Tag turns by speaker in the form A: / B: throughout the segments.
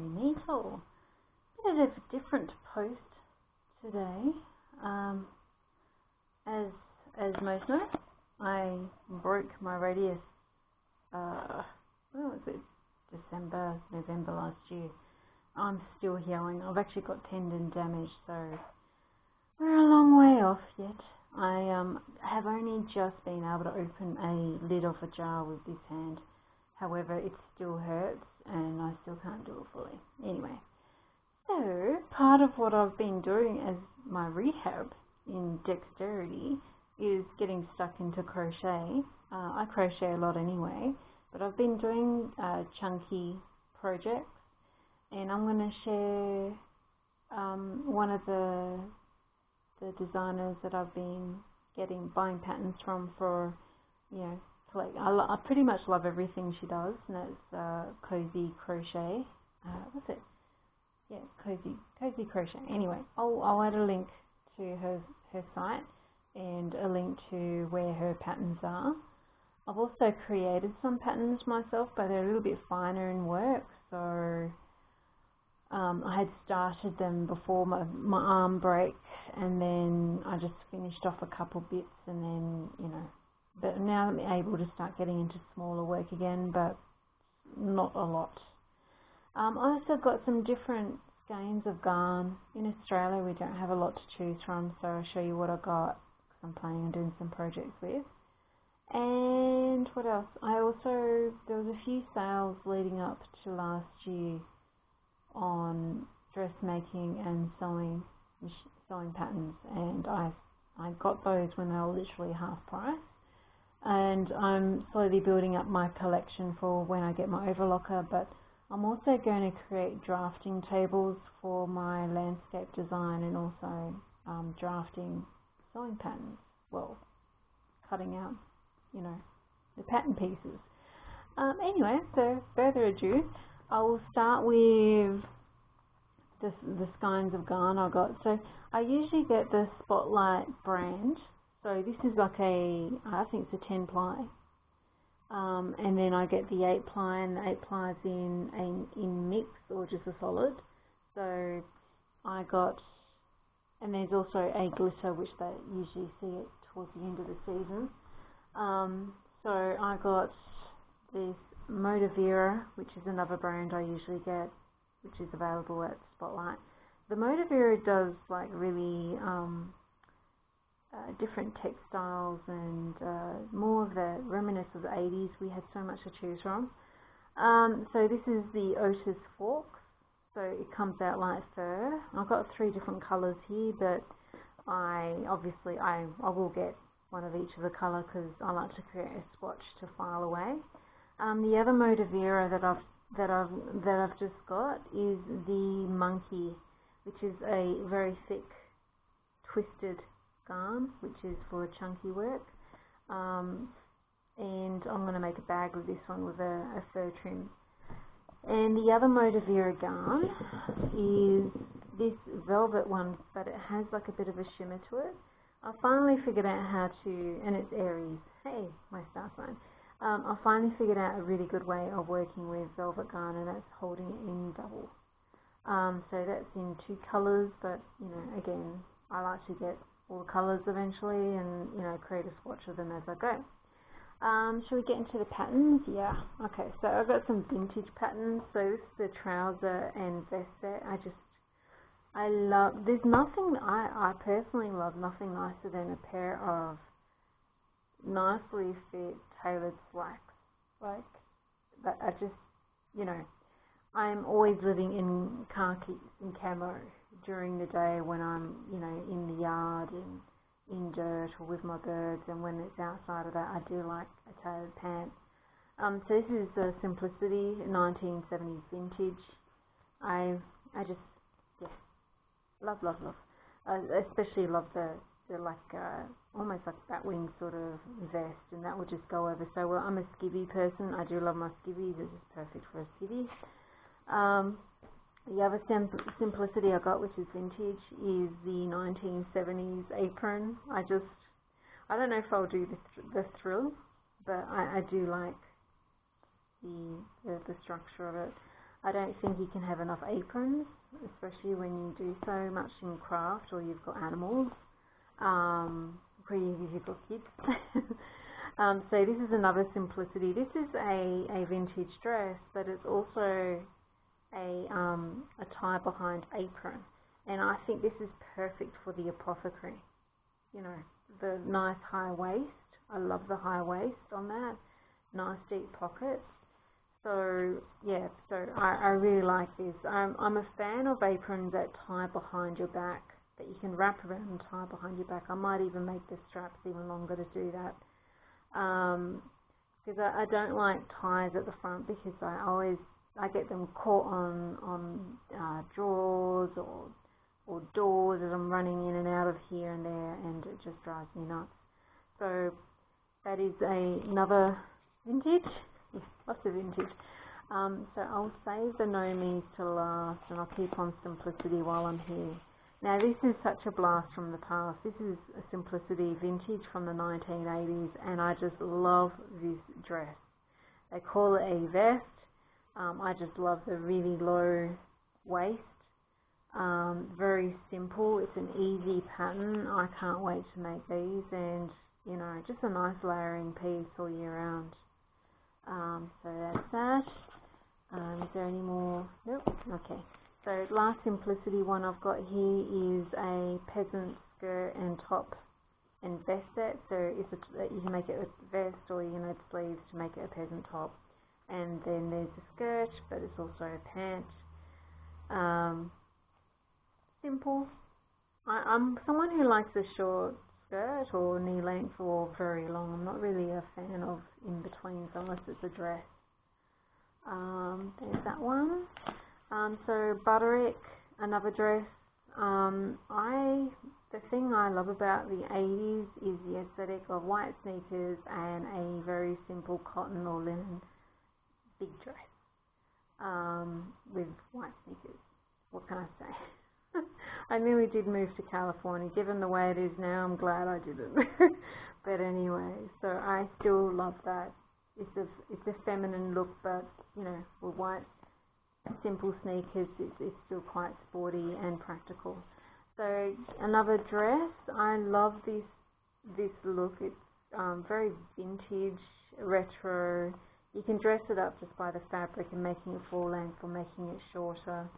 A: neato. Bit of a different post today. As most know, I broke my radius, when was it? November last year. I'm still healing. I've actually got tendon damage, so we're a long way off yet. I have only just been able to open a lid off a jar with this hand. However, it still hurts and I still can't do it fully. Anyway, so part of what I've been doing as my rehab in dexterity is getting stuck into crochet. I crochet a lot anyway, but I've been doing chunky projects, and I'm going to share one of the designers that I've been buying patterns from for, I pretty much love everything she does, and that's Cozy Crochet. What's it? Yeah, Cozy Crochet. Anyway, I'll add a link to her site and a link to where her patterns are. I've also created some patterns myself, but they're a little bit finer in work, so I had started them before my arm break, and then I just finished off a couple bits, and then, but now I'm able to start getting into smaller work again, but not a lot. I also got some different skeins of garn. In Australia we don't have a lot to choose from, so I'll show you what I got, because I'm planning on doing some projects with. And what else? There was a few sales leading up to last year on dressmaking and sewing patterns, and I got those when they were literally half price, and I'm slowly building up my collection for when I get my overlocker. But I'm also going to create drafting tables for my landscape design, and also drafting sewing patterns, well, cutting out the pattern pieces. Anyway, so further ado, I will start with the skeins of garn I got. So I usually get the Spotlight brand. So this is like I think it's a 10 ply. And then I get the 8 ply, and the 8 ply is in mix or just a solid. So I got, and there's also a glitter, which they usually see it towards the end of the season. So I got this Moda Vera, which is another brand I usually get, which is available at Spotlight. The Moda Vera does like really different textiles, and more of the reminiscence of the 80s. We had so much to choose from. So this is the Otis Faux. So it comes out like fur. I've got 3 different colours here, but I will get one of each of the colour, because I like to create a swatch to file away. The other Moda Vera that I've just got is the Monkey, which is a very thick twisted garn, which is for chunky work. And I'm going to make a bag with this one with a fur trim. And the other Moda Vera garn is this velvet one, but it has like a bit of a shimmer to it. I finally figured out how to, and it's Aries. Hey, my star sign. I finally figured out a really good way of working with velvet garn, and that's holding it in double. So that's in 2 colours, but again, I like to get all the colours eventually, and create a swatch of them as I go. Shall we get into the patterns? Yeah. Okay, so I've got some vintage patterns. So this is the trouser and vest set. I personally love nothing nicer than a pair of nicely fit tailored slacks. Like, that I'm always living in khakis and camo during the day when I'm, in the yard, in dirt, or with my birds, and when it's outside of that, I do like a tailored pant. So this is the Simplicity 1970s vintage. I just, love. I especially love the like almost like batwing sort of vest, and that would just go over so well. I'm a skivvy person. I do love my skivvies. This is perfect for a skivvy. The other Simplicity I got, which is vintage, is the 1970s apron. I don't know if I'll do the thrill, but I do like the structure of it. I don't think you can have enough aprons, especially when you do so much in craft or you've got animals, pretty if you've got kids. So this is another simplicity. This is a vintage dress, but it's also a tie behind apron, and I think this is perfect for the apothecary. You know, the nice high waist. I love the high waist on that. Nice deep pockets. So yeah, so I really like this. I'm a fan of aprons that tie behind your back, that you can wrap around and tie behind your back. I might even make the straps even longer to do that. Because I don't like ties at the front, because I get them caught on drawers or doors as I'm running in and out of here and there, and it just drives me nuts. So that is another vintage. Yes, lots of vintage. So I'll save the no-me's to last, and I'll keep on simplicity while I'm here. Now this is such a blast from the past. This is a simplicity vintage from the 1980s, and I just love this dress. They call it a vest. I just love the really low waist. Very simple. It's an easy pattern. I can't wait to make these, and you know, just a nice layering piece all year round. So that's that. Is there any more? Nope. Okay. So last simplicity one I've got here is a peasant skirt and top and vest set. So you can make it a vest, or you can add sleeves to make it a peasant top. And then there's a skirt, but it's also a pant. Simple. I'm someone who likes a short skirt or knee length or very long. I'm not really a fan of in betweens unless it's a dress. There's that one. So Butterick, another dress. The thing I love about the 80s is the aesthetic of white sneakers and a very simple cotton or linen big dress with white sneakers. What can I say? I nearly did move to California. Given the way it is now, I'm glad I didn't. But anyway, so I still love that. It's a feminine look, but you know, with white simple sneakers, it's still quite sporty and practical. So another dress. I love this look. It's very vintage, retro. You can dress it up just by the fabric and making it full length or making it shorter.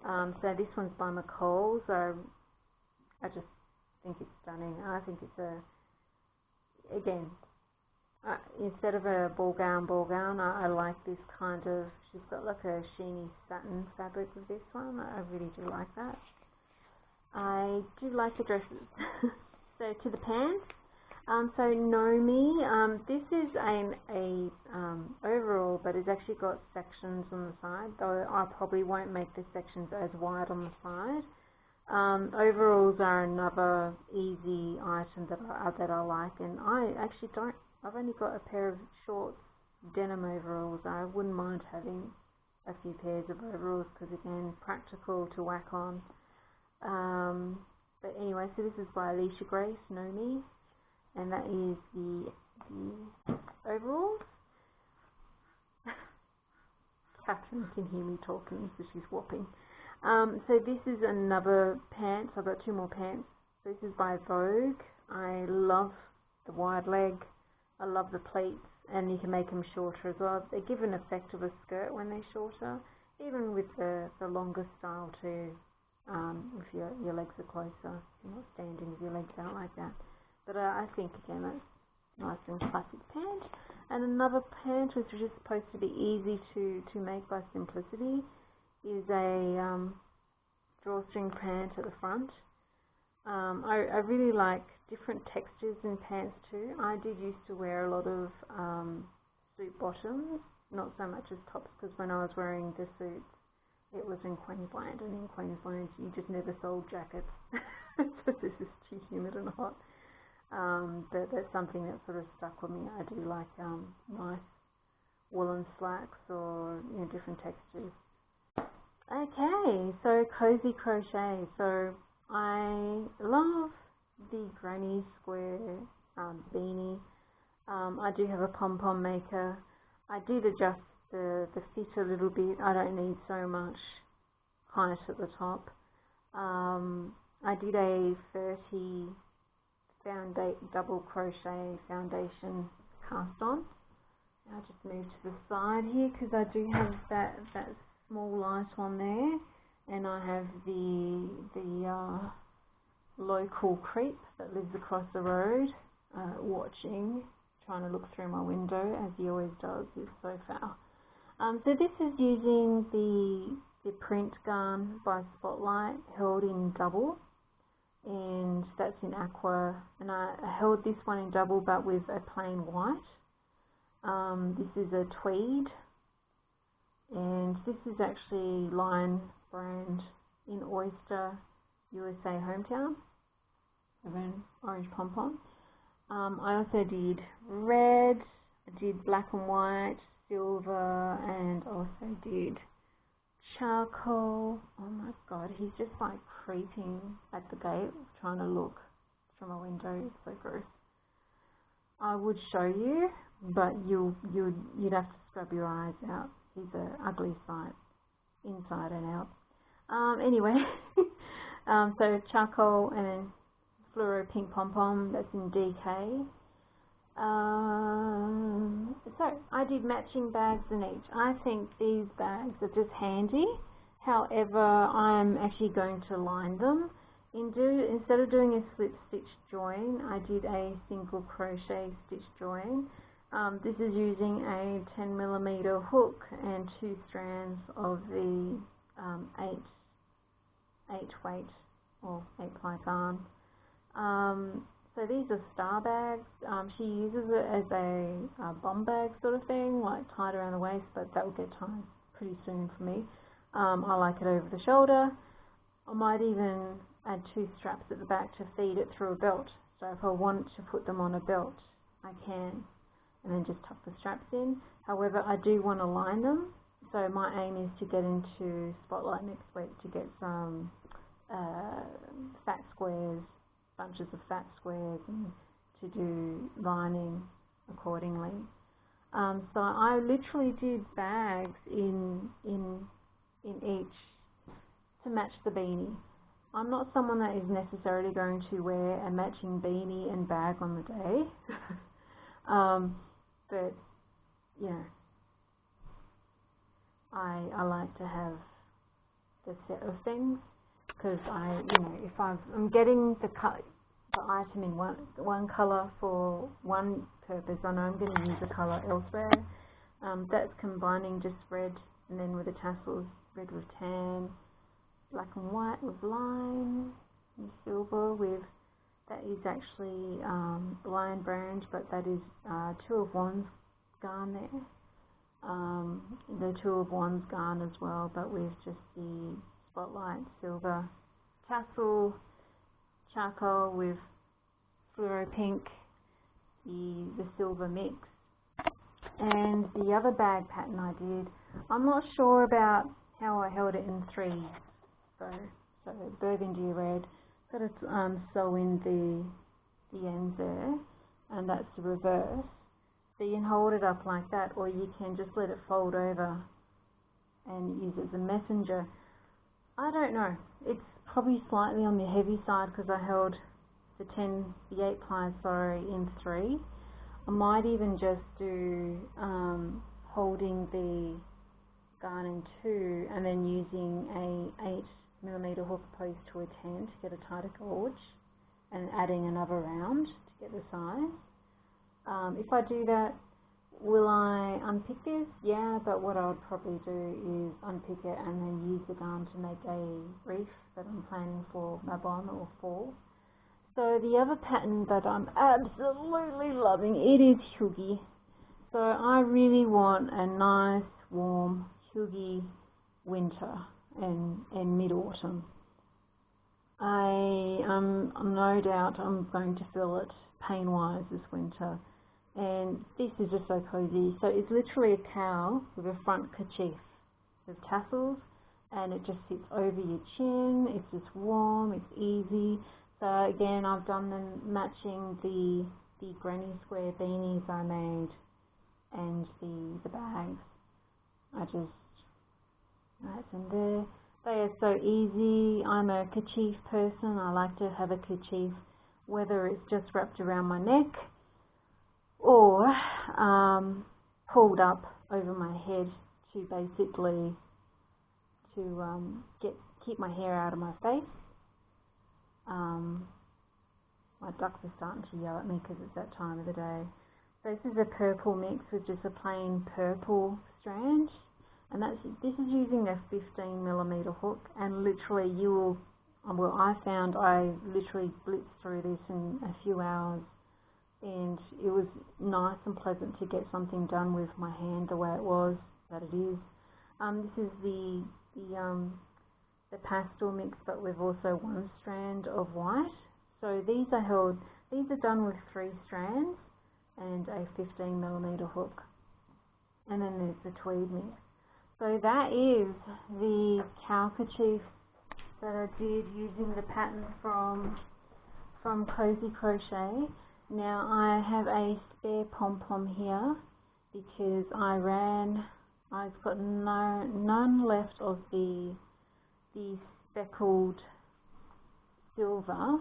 A: So this one's by McCall. So I just think it's stunning. I think it's again, instead of a ball gown, I like this kind of, she's got like a sheeny satin fabric with this one. I really do like that. I do like the dresses. So to the pants. So Nomi, this is a overall, but it's actually got sections on the side, though I probably won't make the sections as wide on the side. Overalls are another easy item that I like, and I've only got a pair of shorts denim overalls. I wouldn't mind having a few pairs of overalls because, again, practical to whack on. But anyway, so this is by Alisha Grace, Nomi, and that is the overalls. Catherine can hear me talking, so she's whopping. So this is another pants. I've got two more pants. This is by Vogue. I love the wide leg. I love the pleats, and you can make them shorter as well. They give an effect of a skirt when they're shorter, even with the longer style too. If your legs are closer, you're not standing with your legs out like that. But I think again that's nice and classic pant. And another pant which is just supposed to be easy to make by simplicity is a drawstring pant at the front. I really like different textures in pants too. I did used to wear a lot of suit bottoms, not so much as tops, because when I was wearing the suits, it was in Queensland, and in Queensland you just never sold jackets. So this is too humid and hot. But that's something that sort of stuck with me. I do like nice woolen slacks or different textures. Okay, so cozy crochet. So I love the granny square beanie. I do have a pom-pom maker. I did adjust the fit a little bit. I don't need so much height at the top. I did a 30 double crochet foundation cast on. I'll just move to the side here because I do have that small light on there, and I have the local creep that lives across the road watching, trying to look through my window as he always does. He's so foul. So this is using the print Garn by Spotlight held in double, and that's in aqua, and I held this one in double but with a plain white. This is a tweed, and this is actually Lion brand in Oyster, USA hometown, of an orange pom-pom. I also did red, I did black and white, silver, and also did charcoal. Oh my god, he's just like creeping at the gate, trying to look from a window. It's so gross. I would show you, but you'd have to scrub your eyes out. He's an ugly sight, inside and out. Anyway, so charcoal and then fluoro pink pom-pom, that's in DK. So I did matching bags in each. I think these bags are just handy. However, I'm actually going to line them. Instead of doing a slip stitch join, I did a single crochet stitch join. This is using a 10mm hook and 2 strands of the 8 weight or 8-ply yarn. So these are star bags. She uses it as a bomb bag sort of thing, like tied around the waist, but that will get tied pretty soon for me. I like it over the shoulder. I might even add 2 straps at the back to feed it through a belt. So if I want to put them on a belt, I can, and then just tuck the straps in. However, I do want to line them. So my aim is to get into Spotlight next week to get some fat squares, bunches of fat squares, and to do lining accordingly. So I literally did bags in each to match the beanie. I'm not someone that is necessarily going to wear a matching beanie and bag on the day, but you know, I like to have the set of things, because if I'm getting the item in one colour for one purpose, I know I'm going to use the colour elsewhere. That's combining just red and then with the tassels, red with tan, black and white with lime, and silver with, that is actually Lion brand, but that is 2 of Wands Garn there. The 2 of Wands Garn as well, but with just the Spotlight silver tassel, charcoal with fluoro pink, the silver mix. And the other bag pattern I did, I'm not sure about how I held it in 3. So burgundy red, got to sew in the ends there, and that's the reverse. So you can hold it up like that, or you can just let it fold over and use it as a messenger. I don't know, it's probably slightly on the heavy side because I held the 8 plies, in 3. I might even just do holding the garn in 2 and then using a 8mm hook opposed to a 10 to get a tighter gauge, and adding another round to get the size. If I do that, will I unpick this? Yeah, but what I would probably do is unpick it and then use the garn to make a reef that I'm planning for Mabon or fall. So the other pattern that I'm absolutely loving, it is Huggy. So I really want a nice, warm, Huggy winter and mid-autumn. No doubt I'm going to feel it pain-wise this winter. And this is just so cozy. So it's literally a cowl with a front kerchief with tassels, and it just sits over your chin. It's just warm, it's easy. So again, I've done them matching the granny square beanies I made and the bags. I just, that's in there. They are so easy. I'm a kerchief person. I like to have a kerchief, whether it's just wrapped around my neck or pulled up over my head to basically keep my hair out of my face. My ducks are starting to yell at me because it's that time of the day. So this is a purple mix with just a plain purple strand, and this is using a 15mm hook, and literally I found I literally blitzed through this in a few hours, and it was nice and pleasant to get something done with my hand the way it was, that it is. This is the pastel mix, but with also one strand of white. So these are done with 3 strands and a 15mm hook. And then there's the tweed mix. So that is the cow kerchief that I did using the pattern from Cozy Crochet. Now I have a spare pom-pom here because I've got none left of the speckled silver,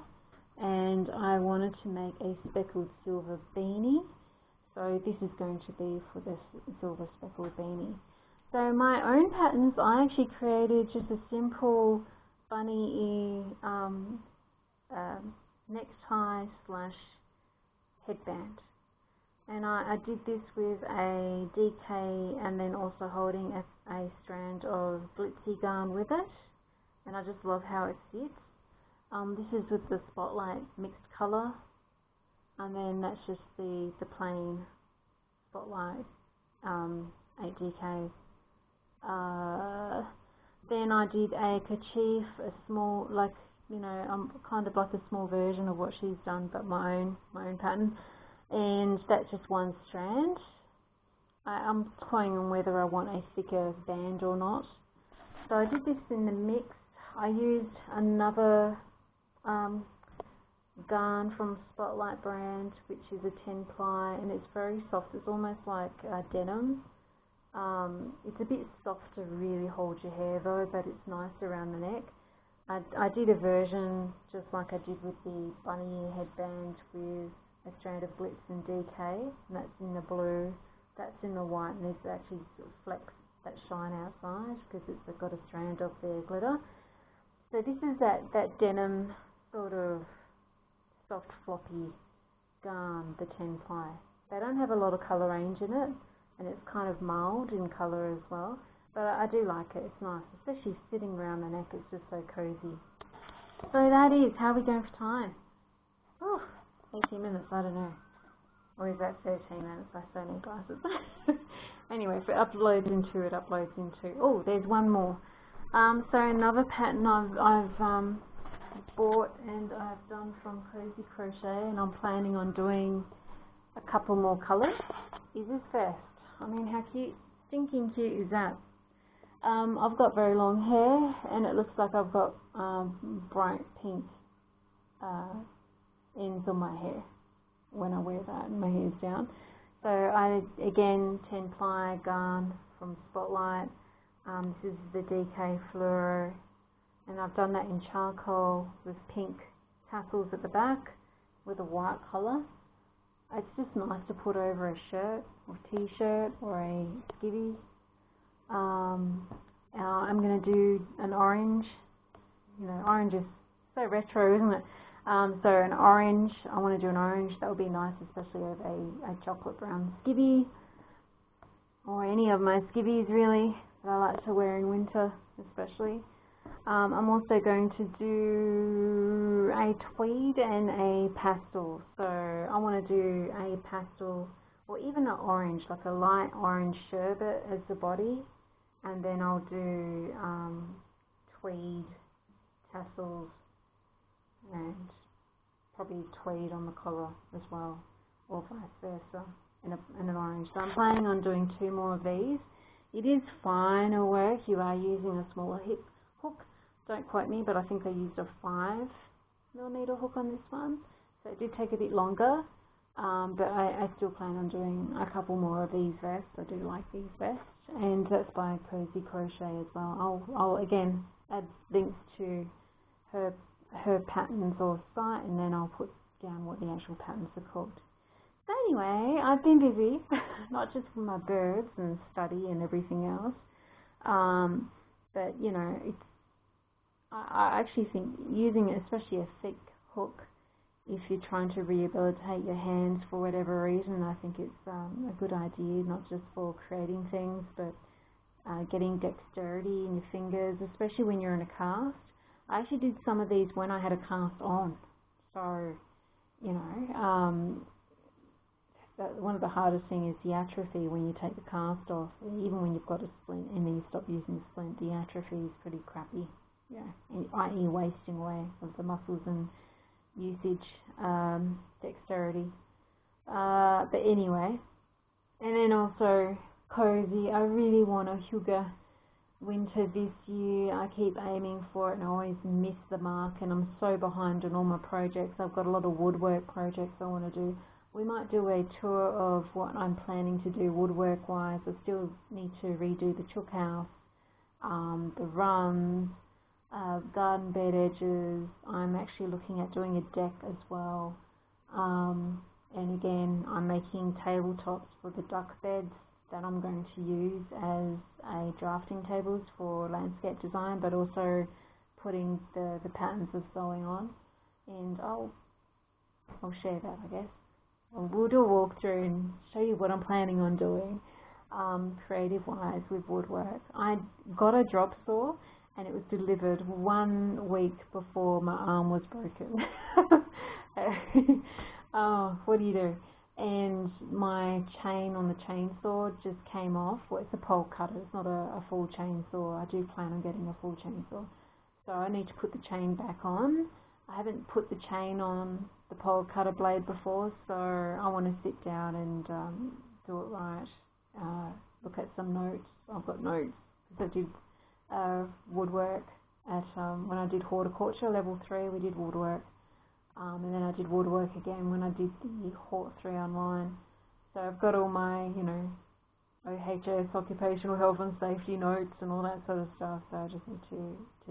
A: and I wanted to make a speckled silver beanie, so this is going to be for the silver speckled beanie. So my own patterns, I actually created just a simple bunny ear necktie / headband, and I did this with a DK and then also holding a strand of glitzy garn with it, and I just love how it sits. This is with the Spotlight mixed colour, and then that's just the plain Spotlight 8DK. Then I did a kerchief, a small, kind of like a small version of what she's done, but my own pattern, and that's just one strand. I'm toying on whether I want a thicker band or not. So I did this in the mix. I used another garn from Spotlight brand, which is a 10-ply, and it's very soft. It's almost like denim. It's a bit soft to really hold your hair though, but it's nice around the neck. I did a version just like I did with the bunny ear headband with a strand of glitz and DK, and that's in the blue, that's in the white, and there's actually sort of flecks that shine outside because it's got a strand of their glitter. So this is that denim sort of soft floppy garn, the 10-ply. They don't have a lot of colour range in it, and it's kind of mild in colour as well, but I do like it. It's nice, especially sitting around the neck. It's just so cozy. So that is, how are we going for time? Oh, 18 minutes, I don't know. Or is that 13 minutes? I still need glasses. Anyway, if it uploads into it uploads into... Oh, there's one more. So another pattern I've bought and I've done from Cozy Crochet, and I'm planning on doing a couple more colours, is this vest. I mean, how cute, stinking cute is that? I've got very long hair, and it looks like I've got bright pink ends on my hair when I wear that and my hair's down. So I, again, 10-ply garn from Spotlight. This is the DK Fluoro, and I've done that in charcoal with pink tassels at the back with a white collar. It's just nice to put over a shirt or t-shirt or a skivvy. I'm going to do an orange. You know, orange is so retro, isn't it? So an orange, I want to do an orange. That would be nice, especially over a chocolate brown skivvy, or any of my skivvies really that I like to wear in winter especially. I'm also going to do a tweed and a pastel. So I want to do a pastel or even an orange, like a light orange sherbet as the body, and then I'll do tweed tassels and probably tweed on the collar as well, or vice versa, in an orange. So I'm planning on doing 2 more of these. It is finer work. You are using a smaller hip hook. Don't quote me, but I think I used a 5mm hook on this one, so it did take a bit longer, but I still plan on doing a couple more of these vests. I do like these vests. and that's by Cozy Crochet as well. I'll again add links to her patterns or site, and then I'll put down what the actual patterns are called. So anyway, I've been busy, not just with my birds and study and everything else, but you know, I actually think using it, especially a thick hook, if you're trying to rehabilitate your hands for whatever reason, I think it's a good idea, not just for creating things, but getting dexterity in your fingers, especially when you're in a cast. I actually did some of these when I had a cast on, so, you know, one of the hardest things is the atrophy when you take the cast off. Even when you've got a splint and then you stop using the splint, the atrophy is pretty crappy, yeah, i.e. wasting away of the muscles and usage, dexterity. But anyway, and then also Cozy. I really want a Hygge winter this year. I keep aiming for it and I always miss the mark, and I'm so behind on all my projects. I've got a lot of woodwork projects I want to do. We might do a tour of what I'm planning to do woodwork wise. I still need to redo the chook house, the runs, garden bed edges. I'm actually looking at doing a deck as well. And again, I'm making tabletops for the duck beds that I'm going to use as a drafting tables for landscape design, but also putting the patterns of sewing on. And I'll share that, I guess. We'll do a walkthrough and show you what I'm planning on doing, creative-wise with woodwork. I got a drop saw, and it was delivered 1 week before my arm was broken. Oh, what do you do? And my chain on the chainsaw just came off. Well, it's a pole cutter, it's not a full chainsaw. I do plan on getting a full chainsaw. So I need to put the chain back on. I haven't put the chain on the pole cutter blade before, so I want to sit down and do it right. Look at some notes. I've got notes because I did woodwork at when I did horticulture level 3. We did woodwork, and then I did woodwork again when I did the Hort 3 online. So I've got all my, you know, OHS, occupational health and safety notes and all that sort of stuff. So I just need to